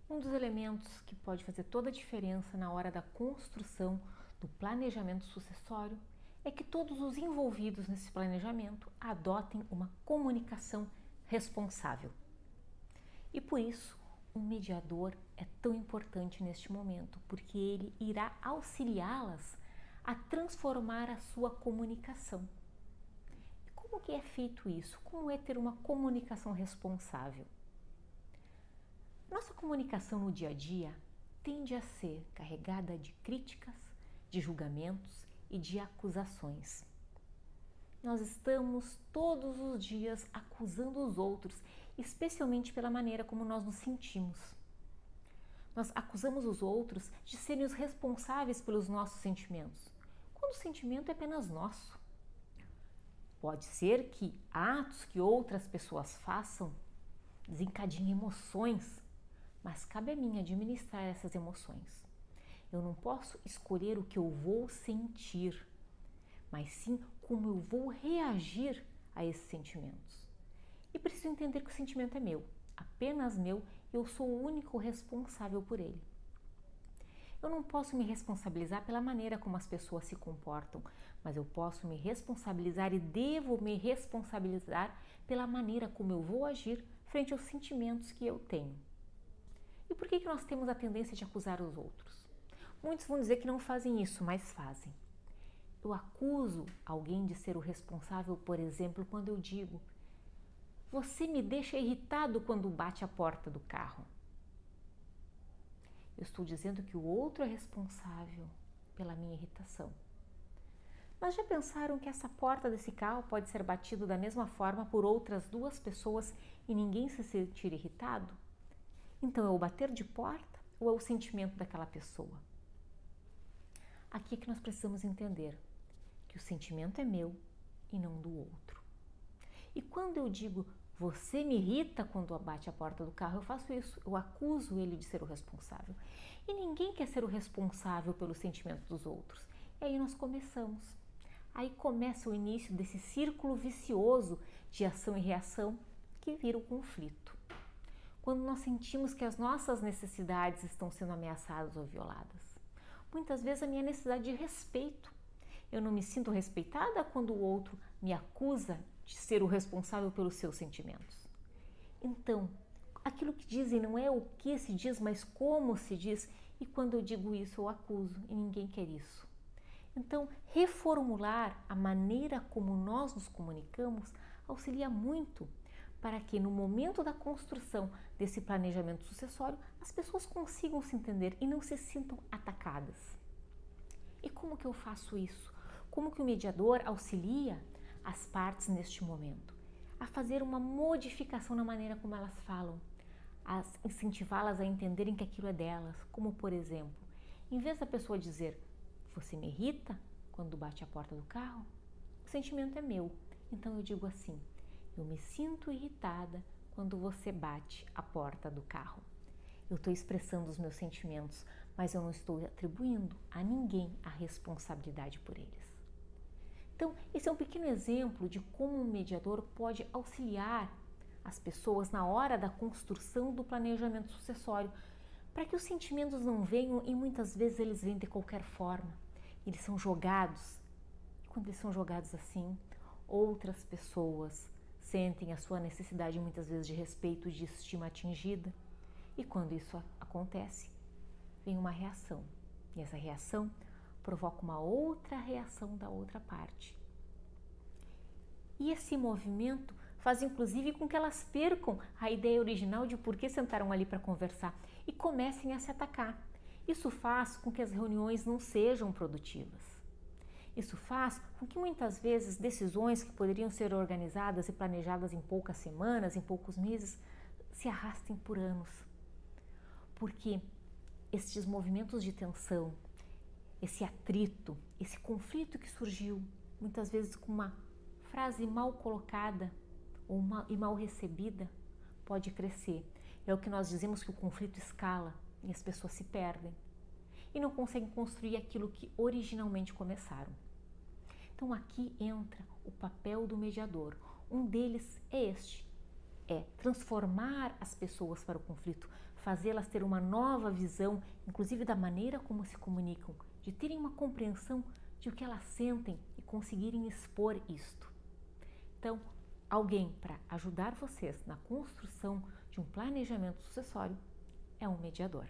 Um dos elementos que pode fazer toda a diferença na hora da construção do planejamento sucessório é que todos os envolvidos nesse planejamento adotem uma comunicação responsável. E por isso, um mediador é tão importante neste momento, porque ele irá auxiliá-las a transformar a sua comunicação. E como que é feito isso? Como é ter uma comunicação responsável? Nossa comunicação no dia a dia tende a ser carregada de críticas, de julgamentos e de acusações. Nós estamos todos os dias acusando os outros, especialmente pela maneira como nós nos sentimos. Nós acusamos os outros de serem os responsáveis pelos nossos sentimentos, quando o sentimento é apenas nosso. Pode ser que atos que outras pessoas façam desencadeiem emoções, mas cabe a mim administrar essas emoções. Eu não posso escolher o que eu vou sentir, mas sim como eu vou reagir a esses sentimentos. E preciso entender que o sentimento é meu, apenas meu, e eu sou o único responsável por ele. Eu não posso me responsabilizar pela maneira como as pessoas se comportam, mas eu posso me responsabilizar e devo me responsabilizar pela maneira como eu vou agir frente aos sentimentos que eu tenho. E por que nós temos a tendência de acusar os outros? Muitos vão dizer que não fazem isso, mas fazem. Eu acuso alguém de ser o responsável, por exemplo, quando eu digo: você me deixa irritado quando bate a porta do carro. Eu estou dizendo que o outro é responsável pela minha irritação. Mas já pensaram que essa porta desse carro pode ser batida da mesma forma por outras duas pessoas e ninguém se sentir irritado? Então é o bater de porta ou é o sentimento daquela pessoa? Aqui é que nós precisamos entender que o sentimento é meu e não do outro. E quando eu digo você me irrita quando bate a porta do carro, eu faço isso, eu acuso ele de ser o responsável. E ninguém quer ser o responsável pelo sentimento dos outros. E aí nós começamos. Aí começa o início desse círculo vicioso de ação e reação que vira o conflito. Quando nós sentimos que as nossas necessidades estão sendo ameaçadas ou violadas. Muitas vezes a minha necessidade de respeito. Eu não me sinto respeitada quando o outro me acusa de ser o responsável pelos seus sentimentos. Então, aquilo que dizem não é o que se diz, mas como se diz, e quando eu digo isso eu acuso e ninguém quer isso. Então, reformular a maneira como nós nos comunicamos auxilia muito para que no momento da construção desse planejamento sucessório as pessoas consigam se entender e não se sintam atacadas. E como que eu faço isso? Como que o mediador auxilia as partes neste momento? A fazer uma modificação na maneira como elas falam, a incentivá-las a entenderem que aquilo é delas, como por exemplo, em vez da pessoa dizer você me irrita quando bate a porta do carro, o sentimento é meu, então eu digo assim, eu me sinto irritada quando você bate a porta do carro. Eu estou expressando os meus sentimentos, mas eu não estou atribuindo a ninguém a responsabilidade por eles. Então, esse é um pequeno exemplo de como um mediador pode auxiliar as pessoas na hora da construção do planejamento sucessório, para que os sentimentos não venham e muitas vezes eles vêm de qualquer forma. Eles são jogados. E quando eles são jogados assim, outras pessoas sentem a sua necessidade muitas vezes de respeito, de estima atingida. E quando isso acontece, vem uma reação. E essa reação provoca uma outra reação da outra parte. E esse movimento faz inclusive com que elas percam a ideia original de por que sentaram ali para conversar e comecem a se atacar. Isso faz com que as reuniões não sejam produtivas. Isso faz com que muitas vezes decisões que poderiam ser organizadas e planejadas em poucas semanas, em poucos meses, se arrastem por anos. Porque estes movimentos de tensão, esse atrito, esse conflito que surgiu, muitas vezes com uma frase mal colocada ou mal recebida, pode crescer. É o que nós dizemos que o conflito escala e as pessoas se perdem e não conseguem construir aquilo que originalmente começaram. Então aqui entra o papel do mediador. Um deles é este, é transformar as pessoas para o conflito, fazê-las ter uma nova visão, inclusive da maneira como se comunicam, de terem uma compreensão de o que elas sentem e conseguirem expor isto. Então, alguém para ajudar vocês na construção de um planejamento sucessório é um mediador.